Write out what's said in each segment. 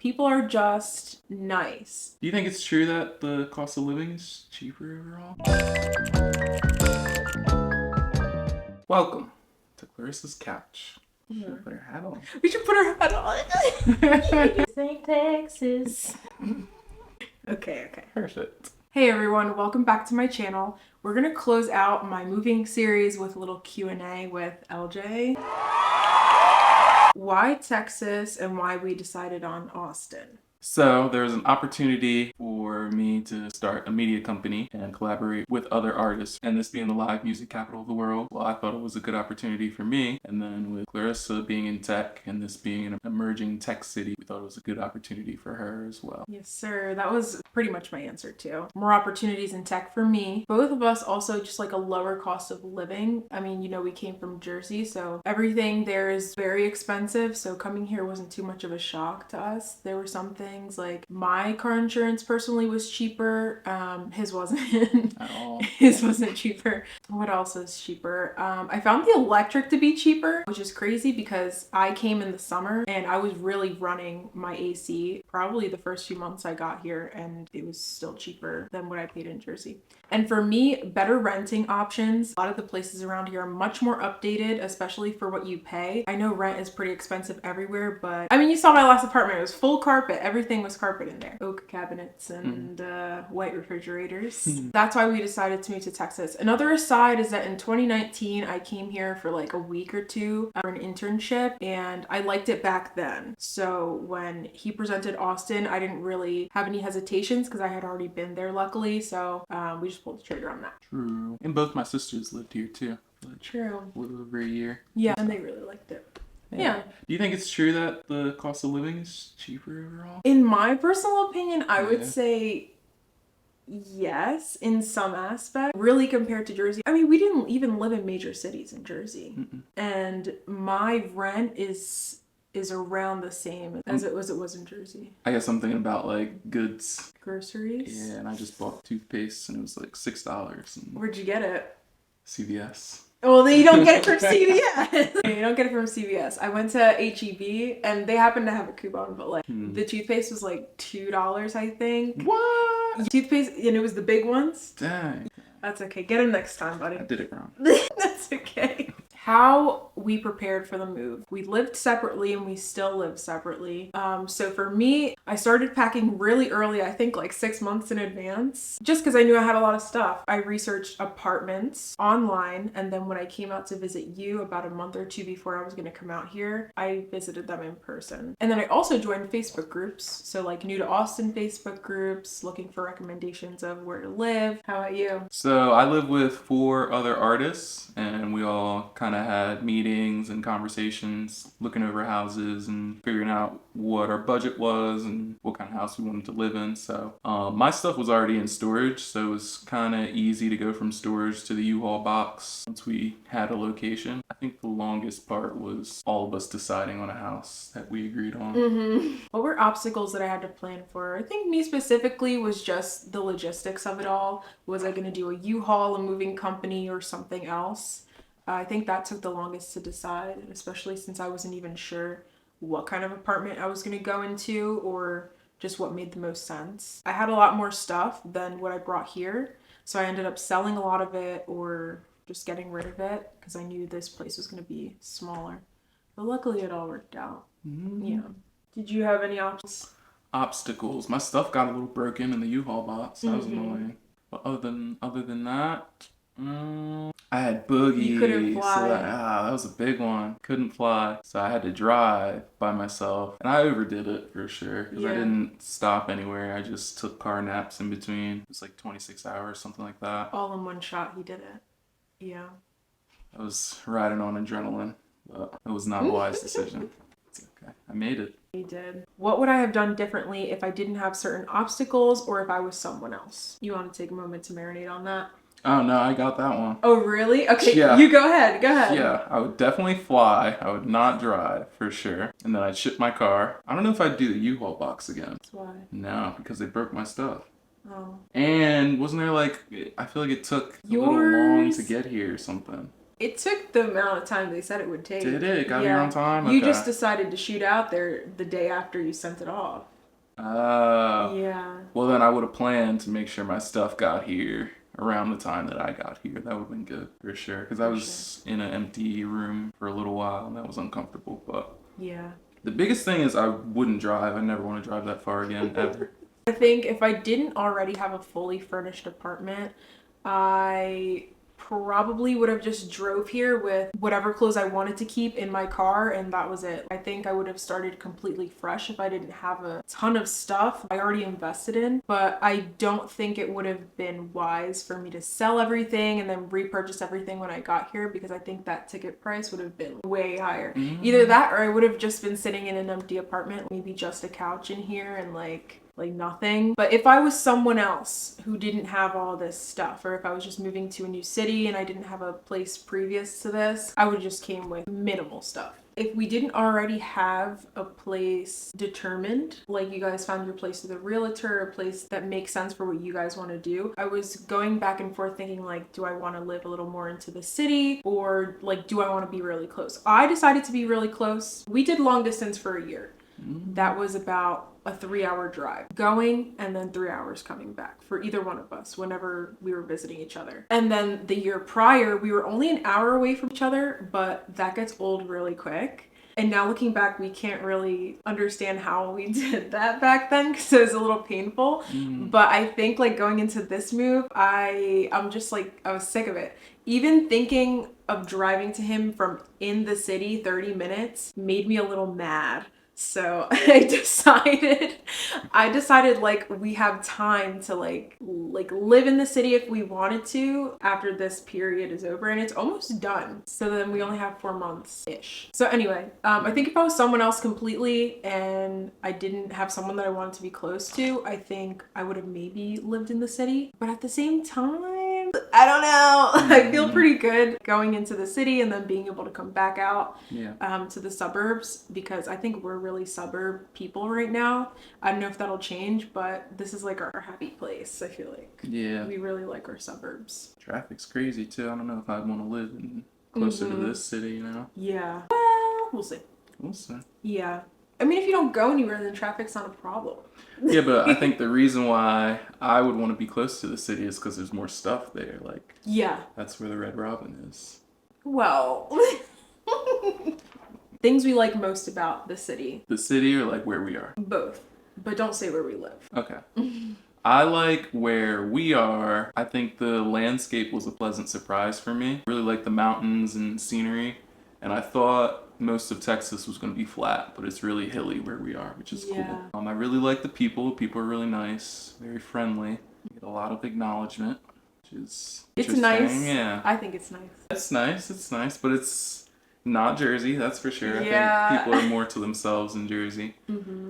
People are just nice. Do you think it's true that the cost of living is cheaper overall? Welcome to Clarissa's couch. She should put her hat on. We should put our hat on. St. Texas. Okay. Perfect. Hey everyone, welcome back to my channel. We're gonna close out my moving series with a little Q&A with LJ. Why Texas and why we decided on Austin? So there was an opportunity for me to start a media company and collaborate with other artists. And this being the live music capital of the world, well, I thought it was a good opportunity for me. And then with Clarissa being in tech and this being an emerging tech city, we thought it was a good opportunity for her as well. Yes, sir. That was pretty much my answer too. More opportunities in tech for me. Both of us also just like a lower cost of living. I mean, you know, we came from Jersey, so everything there is very expensive. So coming here wasn't too much of a shock to us. There were some things like my car insurance personally was cheaper. His wasn't At all. His wasn't cheaper. What else is cheaper? I found the electric to be cheaper, which is crazy because I came in the summer and I was really running my AC probably the first few months I got here, and it was still cheaper than what I paid in Jersey. And for me, better renting options. A lot of the places around here are much more updated, especially for what you pay. I know rent is pretty expensive everywhere, but I mean, you saw my last apartment. It was full carpet. Everything was carpet in there. Oak cabinets and white refrigerators. That's why we decided to move to Texas. Another aside is that in 2019, I came here for like a week or two for an internship, and I liked it back then. So when he presented Austin, I didn't really have any hesitations because I had already been there, luckily. So we just pulled the trigger on that. True. And both my sisters lived here too. True. A little over a year. Yeah, and they really liked it. Yeah. Do you think it's true that the cost of living is cheaper overall? In my personal opinion, I would say yes, in some aspect. Really compared to Jersey. I mean, we didn't even live in major cities in Jersey. And my rent is around the same as it was in Jersey. I guess I'm thinking about like goods. Groceries? Yeah, and I just bought toothpaste and it was like $6. And Where'd you get it? CVS. Well, then you don't get it from CVS. You don't get it from CVS. I went to HEB and they happened to have a coupon, but like the toothpaste was like $2, I think. What? Toothpaste, and it was the big ones. Dang. That's okay. Get them next time, buddy. I did it wrong. That's okay. How we prepared for the move. We lived separately and we still live separately. So for me, I started packing really early, I think like 6 months in advance, just because I knew I had a lot of stuff. I researched apartments online, and then when I came out to visit you about a month or two before I was going to come out here, I visited them in person. And then I also joined Facebook groups. So like new to Austin Facebook groups, looking for recommendations of where to live. How about you? So I live with 4 other artists and we all kind of had meetings and conversations looking over houses and figuring out what our budget was and what kind of house we wanted to live in. So my stuff was already in storage, so it was kind of easy to go from storage to the U-Haul box once we had a location. I think the longest part was all of us deciding on a house that we agreed on. What were obstacles that I had to plan for? I think me specifically was just the logistics of it all. Was I going to do a U-Haul, a moving company, or something else? I think that took the longest to decide, especially since I wasn't even sure what kind of apartment I was going to go into or just what made the most sense. I had a lot more stuff than what I brought here, so I ended up selling a lot of it or just getting rid of it because I knew this place was going to be smaller. But luckily it all worked out. Yeah. Did you have any options? Obstacles. My stuff got a little broken in the U-Haul box. That was annoying. But other than that, I had boogies. You couldn't fly. So that was a big one. Couldn't fly, so I had to drive by myself, and I overdid it for sure because I didn't stop anywhere. I just took car naps in between. It was like 26 hours, something like that. All in one shot, he did it. Yeah. I was riding on adrenaline, but it was not a wise decision. It's okay. I made it. You did. What would I have done differently if I didn't have certain obstacles or if I was someone else? You want to take a moment to marinate on that? Oh no, I got that one. Oh really? Okay, yeah. You go ahead. Yeah, I would definitely fly. I would not drive, for sure. And then I'd ship my car. I don't know if I'd do the U-Haul box again. That's why. No, because they broke my stuff. Oh. And wasn't there like, I feel like it took a little long to get here or something. It took the amount of time they said it would take. Did it? It got here on time? You Okay. just decided to shoot out there the day after you sent it off. Yeah. Well, then I would have planned to make sure my stuff got here around the time that I got here. That would have been good for sure. Because I was in an empty room for a little while and that was uncomfortable. But Yeah. the biggest thing is I wouldn't drive. I never want to drive that far again, ever. I think if I didn't already have a fully furnished apartment, I probably would have just drove here with whatever clothes I wanted to keep in my car, and that was it. I think I would have started completely fresh if I didn't have a ton of stuff I already invested in, but I don't think it would have been wise for me to sell everything and then repurchase everything when I got here, because I think that ticket price would have been way higher. Either that or I would have just been sitting in an empty apartment, maybe just a couch in here and like nothing. But if I was someone else who didn't have all this stuff, or if I was just moving to a new city and I didn't have a place previous to this, I would just came with minimal stuff. If we didn't already have a place determined, like you guys found your place with a realtor, a place that makes sense for what you guys want to do, I was going back and forth thinking like, do I want to live a little more into the city, or like, do I want to be really close? I decided to be really close. We did long distance for a year. That was about a 3-hour drive going and then 3 hours coming back for either one of us whenever we were visiting each other. And then the year prior, we were only an hour away from each other, but that gets old really quick. And now looking back, we can't really understand how we did that back then because it was a little painful. But I think like going into this move, I'm just like, I was sick of it. Even thinking of driving to him from in the city 30 minutes made me a little mad. So I decided like we have time to like live in the city if we wanted to after this period is over, and it's almost done. So then we only have 4 months-ish. So anyway, I think if I was someone else completely and I didn't have someone that I wanted to be close to, I think I would have maybe lived in the city. But at the same time, I don't know. I feel pretty good going into the city and then being able to come back out to the suburbs, because I think we're really suburb people right now. I don't know if that'll change, but this is like our happy place. I feel like we really like our suburbs. Traffic's crazy too. I don't know if I'd want to live closer to this city, you know? Yeah. Well, we'll see. We'll see. Yeah. I mean, if you don't go anywhere, then traffic's not a problem. Yeah, but I think the reason why I would want to be close to the city is because there's more stuff there. Like, that's where the Red Robin is. Well, things we like most about the city. The city or like where we are? Both, but don't say where we live. Okay. I like where we are. I think the landscape was a pleasant surprise for me. Really like the mountains and scenery, and I thought most of Texas was going to be flat, but it's really hilly where we are, which is cool. I really like the people. People are really nice, very friendly. You get a lot of acknowledgement, which is interesting. It's nice. Yeah, I think it's nice. It's nice. It's nice, but it's not Jersey, that's for sure. I think people are more to themselves in Jersey.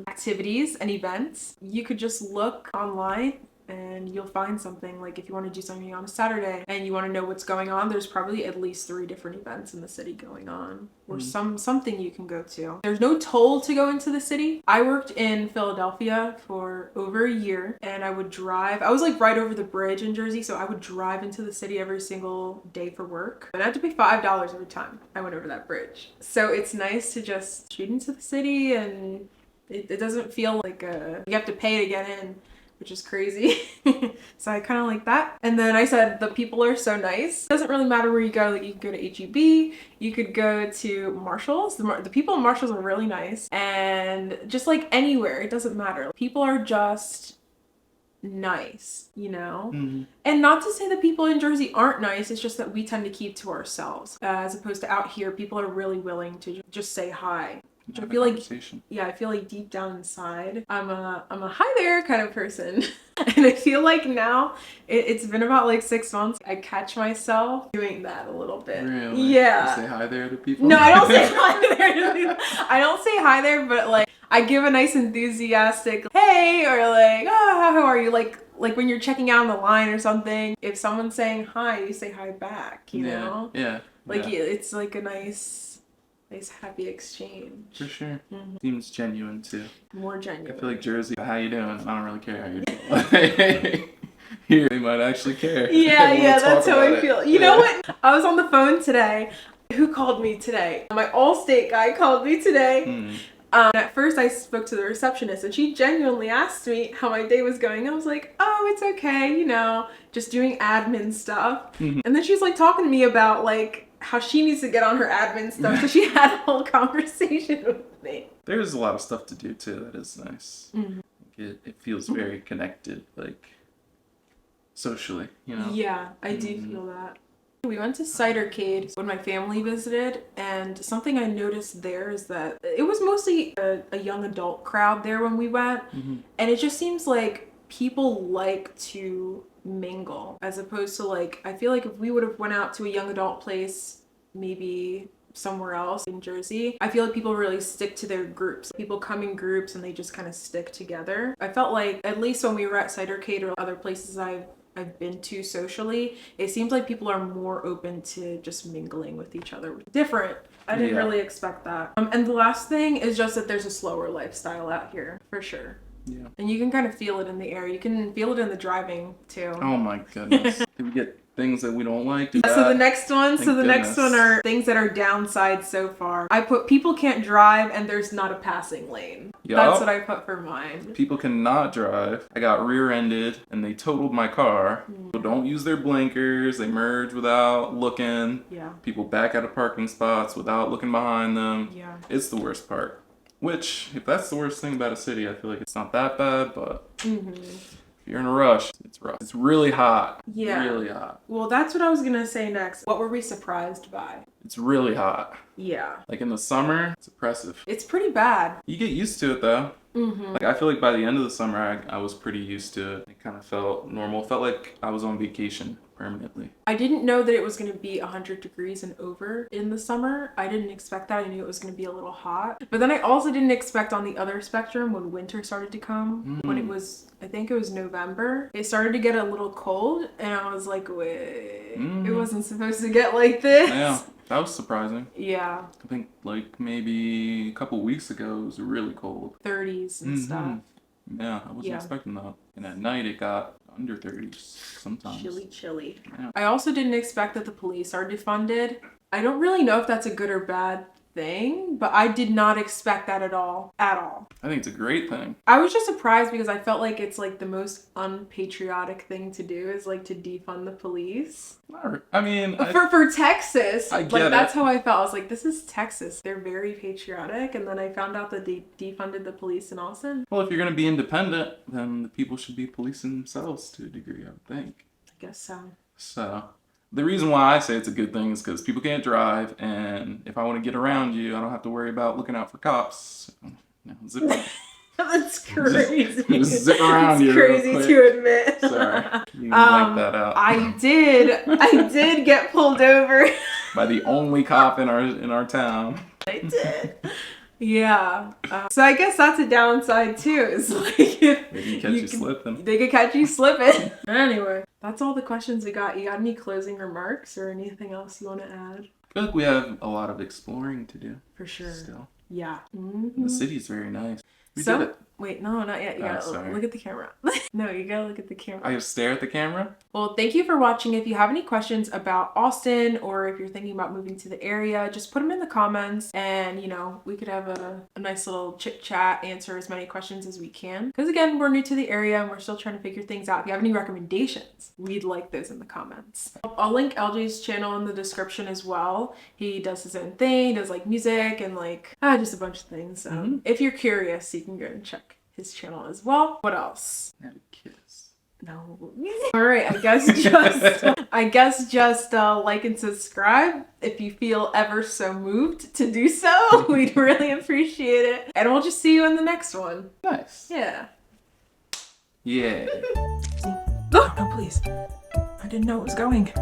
Activities and events. You could just look online and you'll find something. Like if you want to do something on a Saturday and you want to know what's going on, there's probably at least 3 different events in the city going on, or something you can go to. There's no toll to go into the city. I worked in Philadelphia for over a year, and I would drive. I was like right over the bridge in Jersey, so I would drive into the city every single day for work, and I had to pay $5 every time I went over that bridge. So it's nice to just shoot into the city, and it doesn't feel like you have to pay to get in, which is crazy. So I kind of like that. And then I said the people are so nice. It doesn't really matter where you go. Like you could go to HEB, you could go to Marshall's. The people in Marshall's are really nice. And just like anywhere, it doesn't matter. People are just nice, you know? And not to say that people in Jersey aren't nice, it's just that we tend to keep to ourselves. As opposed to out here, people are really willing to just say hi. Which I feel like deep down inside, I'm a hi there kind of person. And I feel like now it's been about like 6 months. I catch myself doing that a little bit. Really? Yeah. You say hi there to people? No, I don't say hi there to people. I don't say hi there, but like I give a nice enthusiastic hey, or like, oh, how are you? Like when you're checking out on the line or something, if someone's saying hi, you say hi back, you know? Yeah. Like it's like a nice happy exchange. For sure. Seems genuine too. More genuine. I feel like Jersey, how you doing? I don't really care how you're doing. Here, they might actually care. Yeah, that's how I feel. You know what? I was on the phone today. Who called me today? My Allstate guy called me today. At first I spoke to the receptionist and she genuinely asked me how my day was going. I was like, oh, it's okay, just doing admin stuff. And then she's like talking to me about like how she needs to get on her admin stuff. So she had a whole conversation with me. There's a lot of stuff to do too. That is nice. It feels very connected, like socially, Yeah, I do feel that. We went to Cidercade when my family visited, and something I noticed there is that it was mostly a young adult crowd there when we went, and it just seems like people like to mingle as opposed to like, I feel like if we would have went out to a young adult place, maybe somewhere else in Jersey, I feel like people really stick to their groups. People come in groups and they just kind of stick together. I felt like, at least when we were at Cidercade or other places I've been to socially, it seems like people are more open to just mingling with each other. Different. I didn't really expect that. And the last thing is just that there's a slower lifestyle out here, for sure. Yeah. And you can kind of feel it in the air. You can feel it in the driving too. Oh my goodness. Did we get things that we don't like? So the next one, Thank are things that are downsides so far. I put people can't drive and there's not a passing lane. Yup. That's what I put for mine. People cannot drive. I got rear-ended and they totaled my car. People don't use their blinkers. They merge without looking. Yeah. People back out of parking spots without looking behind them. Yeah. It's the worst part. Which, if that's the worst thing about a city, I feel like it's not that bad, but if you're in a rush, it's rough. It's really hot. Yeah. Really hot. Well, that's what I was gonna say next. What were we surprised by? It's really hot. Yeah. Like in the summer, it's oppressive. It's pretty bad. You get used to it though. Like I feel like by the end of the summer, I was pretty used to it. It kind of felt normal. Felt like I was on vacation permanently. I didn't know that it was going to be 100 degrees and over in the summer. I didn't expect that. I knew it was going to be a little hot. But then I also didn't expect on the other spectrum when winter started to come, when it was, I think it was November, it started to get a little cold and I was like, wait, it wasn't supposed to get like this. Yeah, that was surprising. Yeah. I think like maybe a couple weeks ago it was really cold. 30s and stuff. Yeah, I wasn't expecting that. And at night it got under 30s sometimes. Chilly. Yeah. I also didn't expect that the police are defunded. I don't really know if that's a good or bad thing, but I did not expect that at all. I think it's a great thing. I was just surprised because I felt like it's like the most unpatriotic thing to do is like to defund the police. I mean, for Texas, I get like that's it. how I felt. I was like, this is Texas. They're very patriotic. And then I found out that they defunded the police in Austin. Well, if you're going to be independent, then the people should be policing themselves to a degree, I would think. I guess so. So, the reason why I say it's a good thing is because people can't drive, and if I want to get around you, I don't have to worry about looking out for cops. Zip. That's crazy. Just zip around you. It's crazy to admit. Sorry, you can like that out. I did get pulled over By the only cop in our town. I did. Yeah. So I guess that's a downside too. Is like if They can catch you slipping. They could catch you slipping. Anyway, that's all the questions we got. You got any closing remarks or anything else you want to add? I feel like we have a lot of exploring to do. For sure. Still. Yeah. The city's very nice. We did it. Wait, no, not yet. You gotta sorry. look at the camera. No, you gotta look at the camera. I just stare at the camera? Well, thank you for watching. If you have any questions about Austin or if you're thinking about moving to the area, just put them in the comments and, we could have a nice little chit chat, answer as many questions as we can. Because again, we're new to the area and we're still trying to figure things out. If you have any recommendations, we'd like those in the comments. I'll link LJ's channel in the description as well. He does his own thing, does like music and like just a bunch of things. So if you're curious, you can go and check his channel as well. What else? Have a kiss. No. All right. I guess just like and subscribe if you feel ever so moved to do so. We'd really appreciate it. And we'll just see you in the next one. Nice. Yeah. Yeah. No, please. I didn't know it was going.